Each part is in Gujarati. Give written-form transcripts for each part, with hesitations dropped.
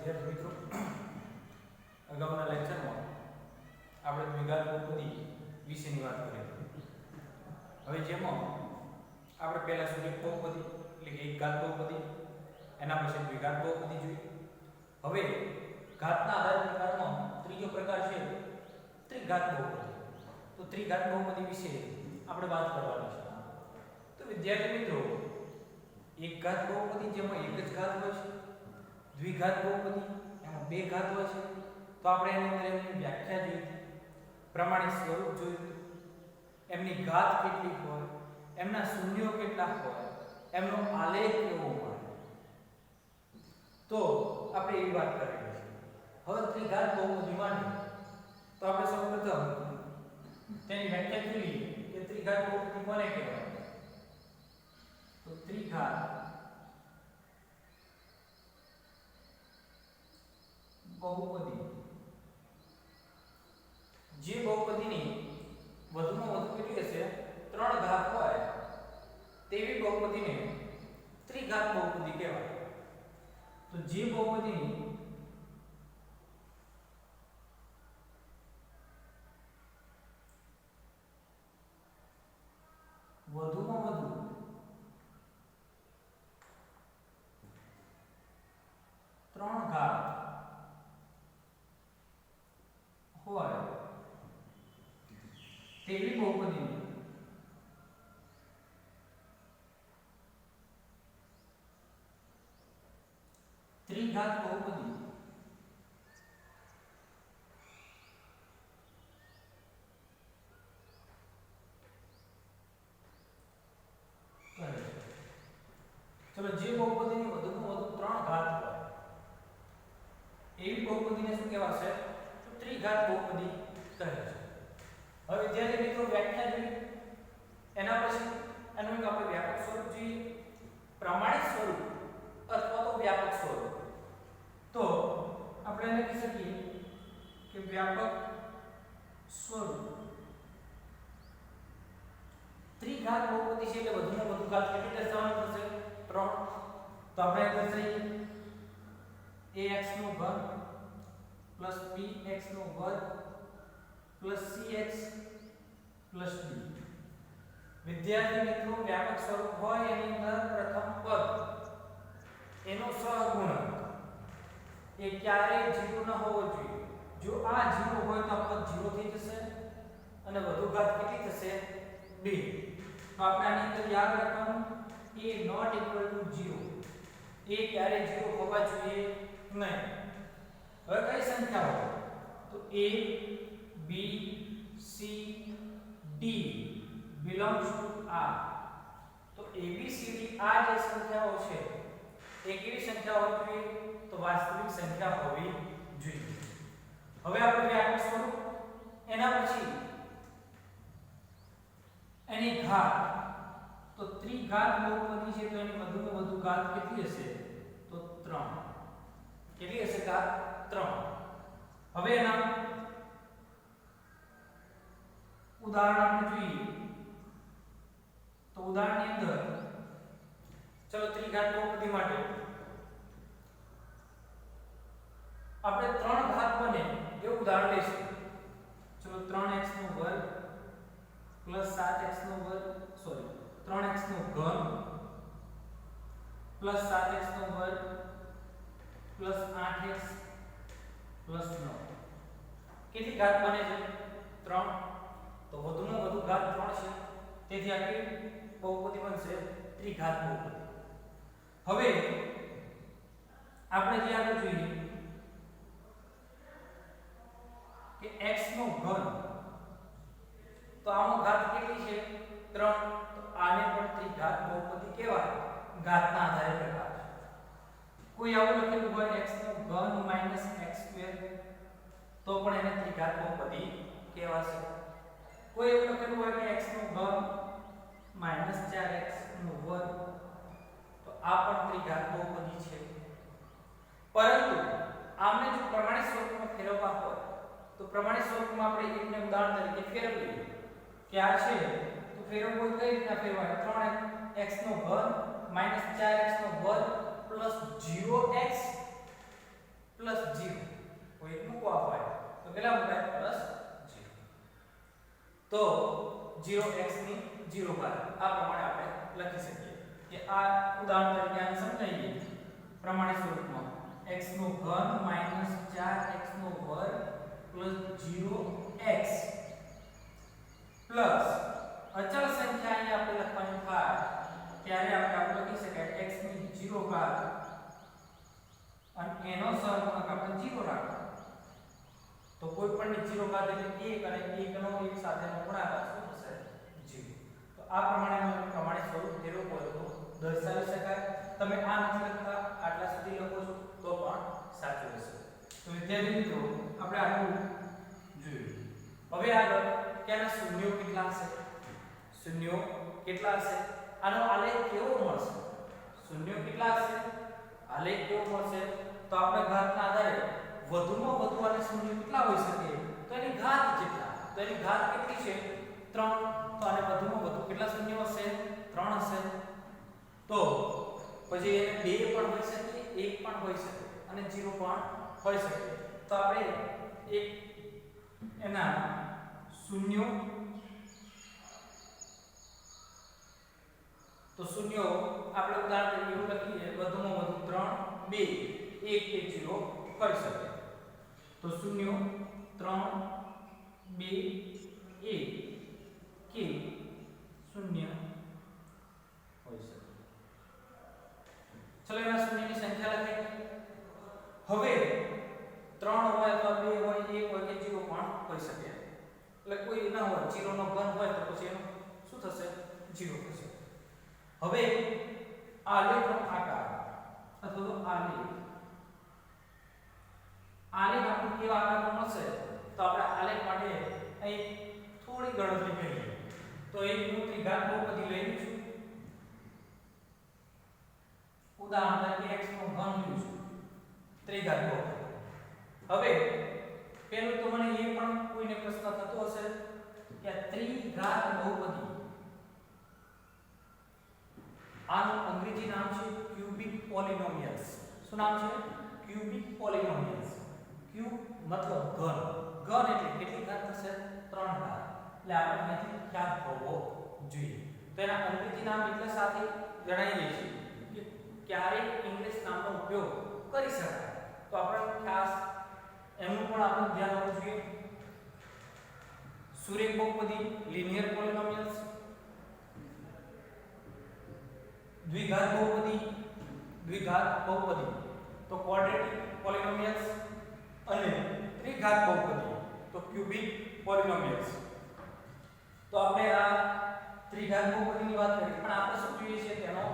વિદ્યાર્થી મિત્રો, અગાઉના લેક્ચરમાં આપણે દ્વિઘાત બહુપદી વિશેની વાત કરી. હવે જેમાં આપણે પહેલા સુરેખ બહુપદી એટલે કે એક ઘાત બહુપદી, એના પછી દ્વિઘાત બહુપદી જોઈ. હવે ઘાતના આધાર પ્રકારમાં ત્રીજો પ્રકાર છે ત્રિઘાત બહુપદી. તો ત્રિઘાત બહુપદી વિશે આપણે વાત કરવાની છે. તો વિદ્યાર્થી મિત્રો, એક ઘાત બહુપદી જેમાં એક જ ઘાત હોય છે, દ્વિઘાત બહુપદી એમાં બે ઘાત હોય છે. તો આપણે એની અંદર એમની વ્યાખ્યા જોઈ હતી, પ્રમાણિત સ્વરૂપ જોયું, એમની ઘાત કેટલી હોય, એમના શૂન્યો કેટલા હોય, એમનો આલેખ કેવો હોય. તો આપણે એવી વાત કરી છે. હવે ત્રિઘાત બહુપદી માટે તો આપણે સૌપ્રથમ તેની વ્યાખ્યા જોઈ કે ત્રિઘાત બહુપદી કોને કહેવાય. તો ત્રિઘાત બહુપદી જે બહુપદીની વધુમાં વધુ કેટલી હશે, 3 ઘાત હોય તેવી બહુપદીને ત્રિઘાત બહુપદી કહેવાય. તો જે બહુપદીની વધુમાં વધુ 3 ઘાત હોય તેવી બહુપદીને ત્રિઘાત બહુપદી કહે છે. ચલો, જે બહુપદીની વધુમાં વધુ 3 ઘાત હોય એવી બહુપદીને શું કહેવાશે? તો ત્રિઘાત બહુપદી કહે છે. હવે વિદ્યાર્થી મિત્રો, વ્યાખ્યા જોઈ, એના પછી એનું એક આપણે વ્યાપક સ્વરૂપ જોઈએ, પ્રમાણિત સ્વરૂપ અથવા તો વ્યાપક સ્વરૂપ. તો આપણે એને કહી શકીએ કે વ્યાપક સ્વરૂપ. ત્રિઘાત બહુપદી છે એટલે વધુમાં વધુ ઘાત કેટલી દર્શાવવાની થશે? 3. તો આપણે દર્શાવીએ ax નો ઘન પ્લસ bx નો વર્ગ પ્લસ cx પ્લસ d. વિદ્યાર્થી મિત્રો, વ્યાપક સ્વરૂપ હોય એની અંદર પ્રથમ પદ એનો સહગુણક એ ક્યારેય 0 ન હોવો જોઈએ. જો આ 0 હોય તો પદ 0 થઈ જશે અને વધુ ઘાત કેટલી થશે? 2. તો આપણે આની અંદર યાદ રાખવાનું a not equal to 0. a ક્યારેય 0 હોવા જોઈએ નહીં. હવે કઈ સંખ્યા હોય? તો a b c d belongs to r. તો a b c d આ જે સંખ્યાઓ છે એ કેવી સંખ્યા હોવી જોઈએ? તો વાસ્તવિક સંખ્યા હોવી જોઈએ. હવે આપણે વ્યાપક સ્વરૂપ, એના પછી એની ઘાત. તો ત્રિઘાત બહુપદી છે તો એની વધુમાં વધુ ઘાત કેટલી હશે? તો 3. કેટલી હશે ઘાત? 3. હવે એના ઉદાહરણ આપણે જોઈએ. તો ઉદાહરણની અંદર ચલો, ત્રિઘાત બહુપદી માટે આપણે 3 ઘાત બને એવું ઉદાહરણ લઈશું. ચલો, 3x નો વર્ગ પ્લસ 7x નો વર્ગ, સોરી 3x નો ઘન પ્લસ 7x નો વર્ગ પ્લસ 8x પ્લસ 9. કેટલી ઘાત બને છે? 3. તો વધુમાં વધુ ઘાત 3 છે, તેથી આ કેવી બહુપદી બનશે? ત્રિઘાત બહુપદી. હવે આપણે જે આગળ જોઈએ કે x નો ઘન, તો આનો ઘાત કેટલી છે? 3. તો આને પણ ત્રિઘાત બહુપદી કહેવાય. ઘાતના આધારે પ્રકાર છે. કોઈ આવું લખેલું હોય x નો ઘન માઈનસ x2 તો પણ એને ત્રિઘાત બહુપદી કહેવાશે. કોઈ એવું લખેલું હોય કે x નો ઘન માઈનસ 4x નો વર્ગ તો આ પણ ત્રિઘાત બહુપદી છે. પરંતુ આમને જો પ્રમાણિત સ્વરૂપમાં ફેરવવા હોય તો પ્રમાણિત સ્વરૂપમાં આપણે એકને ઉદાહરણ તરીકે ફેરવીએ કે આ છે તો ફેરવવું કઈ રીતના ફેરવાય? 3x નો ઘન માઈનસ 4x નો વર્ગ પ્લસ 0x પ્લસ 0 કોઈ એક મૂકો આપો તો કેટલા મુકાય પ્લસ 0 તો 0x ની 0 ઘાત આ પ્રમાણે આપણે લખી શકીએ કે આ ઉદાહરણ તરીકે આને સમજાવીએ પ્રમાણિત સ્વરૂપમાં x નો ઘન 4x નો વર્ગ 0x પ્લસ અચળ સંખ્યા અહીં આપણે લખવાની થાય ત્યારે આપણે લખી શકાય x ની 0 ઘાત અને એનો સહગુણક આપણે 0 રાખવાનો તો કોઈ પણ ની 0 ઘાત એટલે 1 અને 1 નો એક સાથેનો ગુણાકાર શું થશે 0 તો આ પ્રમાણિત સ્વરૂપ તેનું હોય તો દર્શાવી શકાય તમે આ નથી લખતા આટલા સુધી લખો છો તો પણ સાચું રહેશે તો વિદ્યાર્થી મિત્રો આપણે આગળ જોયું હવે આગળ ક્યાંના શૂન્યો કેટલા હશે શૂન્યો કેટલા હશે આનો આલેખ કેવો મળશે શૂન્યો કેટલા હશે આલેખ કેવો મળશે તો આપણે ઘાતના આધારે વધુમાં વધુ આને શૂન્ય કેટલા હોઈ શકે તો એની ઘાત કેટલા તો એની ઘાત કેટલી છે 3 તો આને વધુમાં વધુ કેટલા શૂન્ય હશે 3 હશે તો પછી એને 2 પણ હોઈ શકે 1 પણ હોઈ શકે અને 0 પણ હોઈ શકે તો આપણે એક એના શૂન્યો તો શૂન્યો આપણે ઉદાહરણ તરીકે એવું લખીએ વધુમાં વધુ 3 2 1 કે 0 કરી શકે તો શૂન્યો 3 2 1 કે 0 હોઈ શકે ચલો એના શૂન્યની સંખ્યા લખીએ હવે 3 હોય અથવા 2 હોય 1 હોય કે 0 પણ હોઈ શકે એટલે કોઈ ના હોય 0 નો ઘન હોય તો પછી એનું શું થશે 0 થશે હવે આલેખનો આકાર અથવા તો આલેખ આપણે કેવા આકારનો મળશે તો આપણે આલેખ માટે અહીં થોડી ગણતરી કરીએ તો એક હું ત્રિઘાત બહુપદી લઈ લઉં છું ઉદાહરણ તરીકે x નો ઘન લઉં છું ત્રિઘાત બહુપદી હવે પહેલું તો મને એ પણ કોઈને પ્રશ્ન થતો હશે કે આ ત્રિઘાત બહુપદી આનું અંગ્રેજી નામ છે ક્યુબિક પોલિનોમિયલ્સ શું નામ છે ક્યુબિક પોલિનોમિયલ્સ ક્યુબ મતલબ ઘન ઘન એટલે કેટલી ઘાત થશે 3 ઘાત એટલે આપણે અહીંથી ખ્યાલ હોવો જોઈએ તો એના અંગ્રેજી નામ એટલે સાથે જણાવી દઈશું કે ક્યારે ઇંગ્લિશ નામનો ઉપયોગ કરી શકાય તો આપણે ખાસ એનું પણ આપણે ધ્યાન રાખવું જોઈએ સુરેખ બહુપદી લિનિયર પોલિનોમિયલ્સ દ્વિઘાત બહુપદી તો ક્વાડ્રેટિક પોલિનોમિયલ્સ અને ત્રિઘાત બહુપદી તો ક્યુબિક પોલિનોમિયલ્સ તો આપણે આ ત્રિઘાત બહુપદીની વાત કરી પણ આપણે શું જોઈએ છે તેનો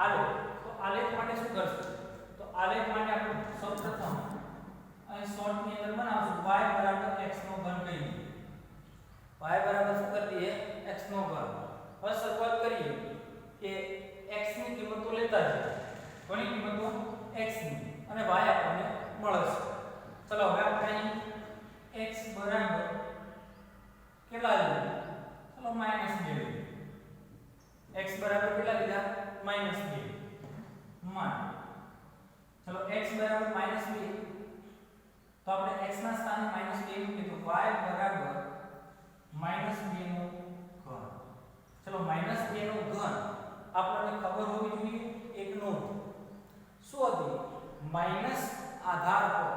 આલેખ તો આલેખ માટે શું કરશું તો આલેખ માટે આપણે સૌપ્રથમ અહીં શોર્ટ ની અંદર બનાવશું y બરાબર x નો ઘન કહીએ y બરાબર શું કરી દઈએ x નો ઘન હવે શરૂઆત કરીએ કે x ની કિંમતો લેતા જઈએ કોની કિંમતો x ની અને y આપણને મળે છે ચલો હવે આપણે અહીં x બરાબર કેટલા લઈએ ચલો -2 લઈએ x બરાબર કેટલા લીધા -2 માં ચલો x બરાબર -2 તો આપણે x ના સ્થાને -2 મૂકીએ તો y બરાબર -2 નો ઘન ચલો -2 નો ઘન આપણને ખબર હોવી જોઈએ એક નોંધ શું હતી માઈનસ આધાર પર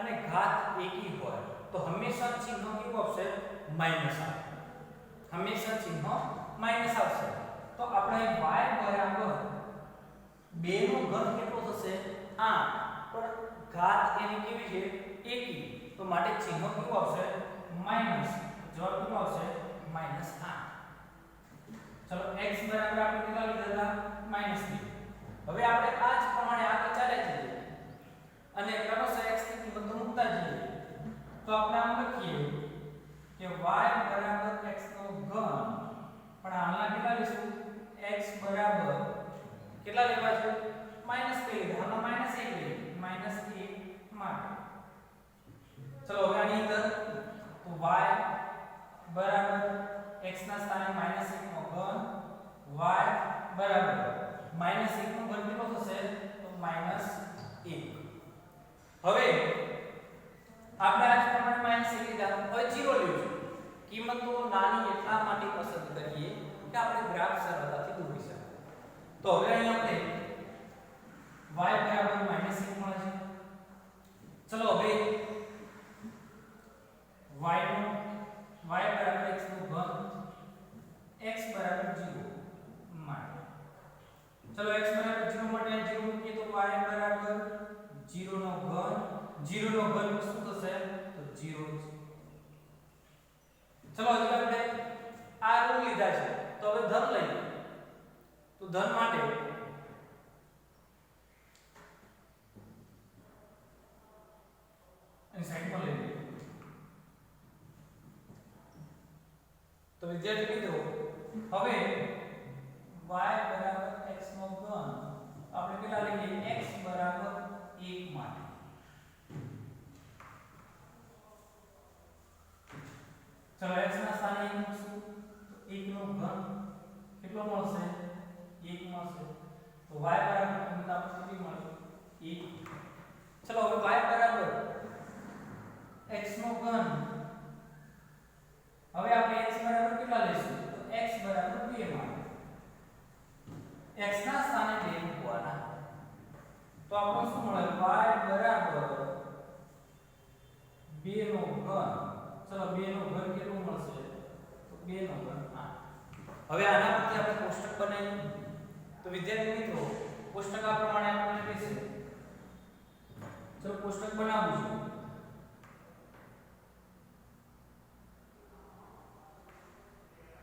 અને ઘાત એકી હોય તો હંમેશા ચિહ્ન કેવું આવશે માઈનસ આવશે હંમેશા ચિહ્ન માઈનસ આવશે તો આપણે y બરાબર 2 નો ઘન કેટલો થશે 8 પણ ઘાત એની કેવી છે એકી તો માટે ચિહ્ન કેવું આવશે માઈનસ જવાબ કેટલો આવશે -8 ચલો x બરાબર આપણે કેટલા લીધા હતા -2 હવે આપણે આ જ પ્રમાણે આગળ ચાલ્યા જઈએ અને ક્રમશઃ x ની કિંમત મૂકતા જઈએ તો આપણે આમ લખીએ કે y બરાબર x નો ઘન પણ આના કેટલા લેશું x બરાબર કેટલા લેવા છે -2 લીધા આમાં -1 લઈએ -1 માટે ચલો હવે આની અંદર તો y બરાબર x ના સ્થાને -1 નો ઘન y બરાબર -1 નો ઘન કેટલો થશે તો -1 તો હવે આપણે આજ પ્રમાણે માઈનસ લીધા, હવે 0 લેવું છે. કિંમતો નાની એટલા માટે પસંદ કરીએ કે આપણે ગ્રાફ સરળતાથી દોરી શકીએ. તો હવે અહીં આપણે y બરાબર -1 મળે છે. ચલો હવે y બરાબર x નો ઘન, x બરાબર 0 માટે. ચલો x બરાબર 0 માટે 0 મૂકીએ તો y બરાબર 0 નો ઘન, 0 નો ઘન શું થશે તો 0 છે. ચલો હજી આપણે આ ઋણ લીધા છે તો હવે ધન લઈએ. તો ધન માટે અહીં સાઈડ પર લઈ લઈએ. તો વિદ્યાર્થી મિત્રો હવે y બરાબર x નો ઘન આપણે કેટલા લઈએ x બરાબર 1 માટે. ચલો x ના સ્થાને 1 મૂકશું તો 1 નો ઘન કેટલો મળશે 1 મળશે. તો y બરાબર કિંમત આપણે કેટલી મળી 1. ચલો હવે y બરાબર x નો ઘન, હવે આપણે x બરાબર કેટલા લઈશું તો x બરાબર 2 માટે. x ના સ્થાને 2 મૂકવાના તો આપણને શું મળે y બરાબર 2 નો ઘન. ચલો 2 નો ઘન કેટલું મળશે તો 2 નો ઘન 8. હવે આના પરથી આપણે કોષ્ટક બનાવીએ. તો વિદ્યાર્થી મિત્રો કોષ્ટક આ પ્રમાણે આપણને કહેશે. ચલો કોષ્ટક બનાવવું છે.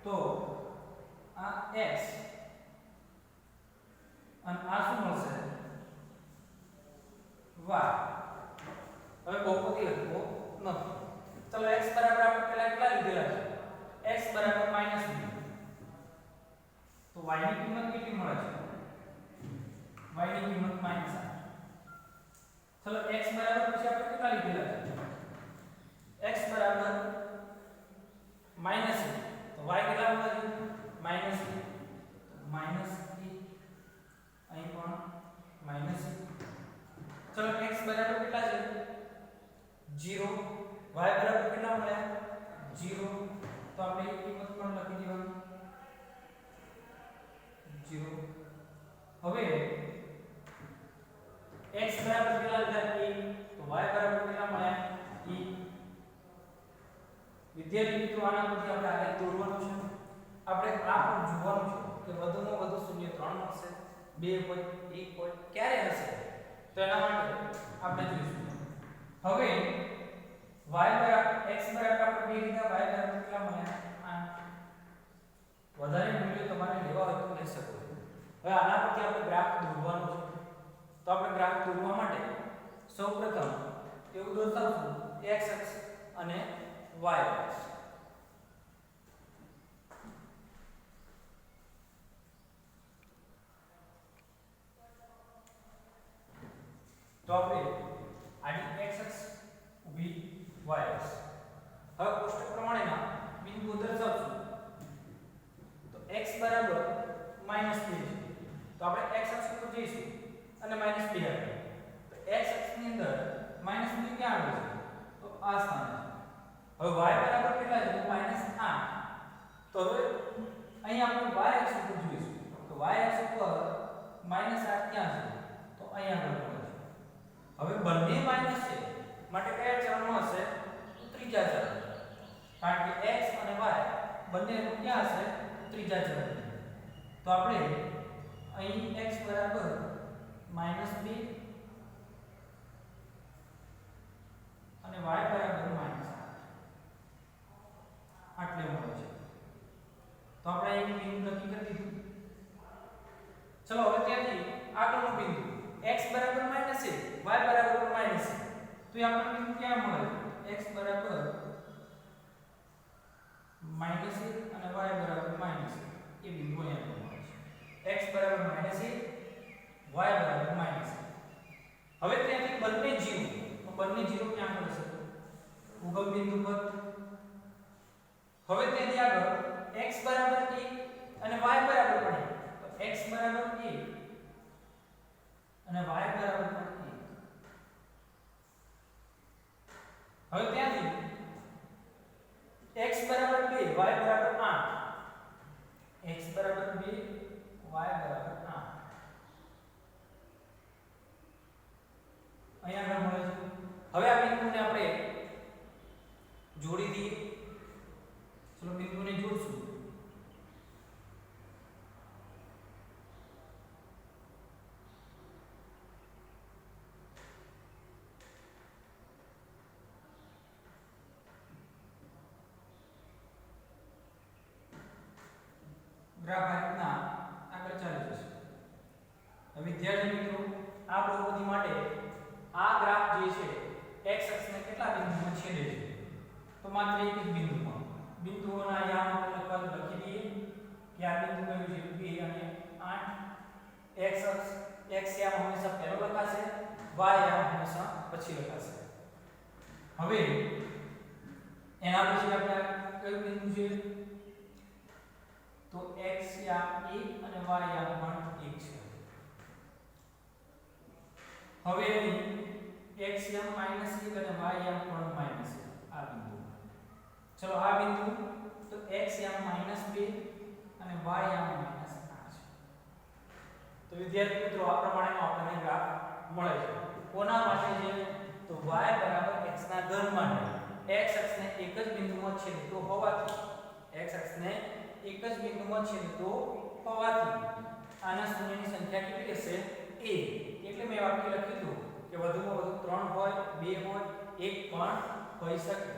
તો આ x અને આ શું મળશે y. હવે બહુપદી લખવો નથી. ચલો x બરાબર આપણે પહેલા કેટલા લીધેલા છે x બરાબર -2. તો y ની કિંમત કેટલી મળે છે y ની કિંમત -8. ચલો x બરાબર પછી આપણે કેટલા લીધેલા છે x બરાબર -1. તો y કેટલા મળે છે -1. અહીં પણ -1. ચલો x બરાબર કેટલા છે 0. y બરાબર કેટલા મળ્યા 0. તો આપણે એક કિંમત પણ લખી દેવાની 0. હવે x બરાબર કેટલા લીધા 1. તો y બરાબર કેટલા મળ્યા 1. વિદ્યાર્થી મિત્રો આના પરથી આપણે આગળ દોરવાનું છે. આપણે આ પણ જોવાનું છે કે વધુમાં વધુ શૂન્ય 3 મળશે 2 હોય 1 હોય ક્યારે હશે. તો એના માટે આપણે જોઈશું. હવે y બરાબર x બરાબર આપણે 2 લીધા, y બરાબર કેટલા મળ્યા 8. વધારે મૂલ્ય તમારે લેવા હોય તો લઈ શકો. હવે આના પરથી આપણે ગ્રાફ દોરવાનો છે. તો આપણે ગ્રાફ દોરવા માટે સૌપ્રથમ એવું દોરતાશું x અક્ષ અને y અક્ષ. તો આપણે આડી x અક્ષ ઊભી y અક્ષ. હવે કોષ્ટક પ્રમાણેના બિંદુઓ દર્શાવશું. તો x બરાબર -2 છે. તો આપણે x અક્ષ પર જઈશું અને -2 આપીએ. તો x અક્ષની અંદર -2 ક્યાં આવે છે તો આ સ્થાને છે. હવે y બરાબર કેટલા છે તો -8. તો હવે અહીં આપણે y અક્ષ ઉપર જોઈશું. તો y અક્ષ ઉપર -8 ક્યાં છે તો અહીંયા આગળ છે. હવે બંને માઈનસ છે માટે કયા ચરણમાં હશે તો ત્રીજા ચરણ. કારણ કે x અને y બંને ક્યાં હશે ત્રીજા ચરણ. તો આપણે અહીં x બરાબર -2 અને y બરાબર -8 આટલે મળે છે. તો આપણે અહીં બિંદુ નક્કી કરી દીધું. ચલો હવે ત્યાંથી આગળનું બિંદુ x બરાબર -1 y બરાબર -1. તો એ આપણને બિંદુ ક્યાં મળે x બરાબર -1 અને y બરાબર -1. એ બિંદુ અહીંયા મળે છે. x બરાબર -1 y બરાબર -1. હવે ત્યાંથી બંને 0. તો બંને 0 ક્યાં મળે છે ઉગમ બિંદુ પર. હવે ત્યાંથી આગળ x બરાબર 1 અને y બરાબર 1. તો x બરાબર 1 અને y બરાબર 1. હવે ત્યાંથી x બરાબર 2 y બરાબર 8 x બરાબર 2 y બરાબર 8 અહીંયા આગળ મળે છે. હવે આ બિંદુને આપણે જોડી દઈએ. ચલો બિંદુને જોડશું. ગ્રાફ આ રીતના આગળ ચાલી જશે. હવે વિદ્યાર્થી મિત્રો આ બહુપદી માટે આ ગ્રાફ જે છે x અક્ષને કેટલા બિંદુમાં છેદે છે? તો માત્ર એક જ બિંદુમાં. બિંદુઓના યામ આપણે લખી દઈએ કે આ બિંદુ કયું છે 2 અને 8. x અક્ષ x યામ હંમેશા પહેલો લખાશે, y યામ હંમેશા પછી લખાશે. હવે એના પછી આપણે કયું બિંદુ છે? તો x યામ 1 અને y યામ પણ 1 છે. હવે x યામ -1 અને y યામ પણ -1 આ બિંદુ. ચલો આ બિંદુ તો x યામ -2 અને y યામ -8 છે. તો વિદ્યાર્થી મિત્રો આ પ્રમાણેનો આપણને ગ્રાફ મળે છે. કોના માટે છે? તો y બરાબર x ના ઘન માટે. x અક્ષને એક જ બિંદુમાં છેદતો હોવાથી x અક્ષને એક જ બિંદુમાં છેદતો હોવાથી આના શૂન્યની સંખ્યા કેટલી હશે? a. એટલે મેં વાક્ય લખી દીધું કે વધુમાં વધુ 3 હોય, 2 હોય, 1 પણ હોઈ શકે.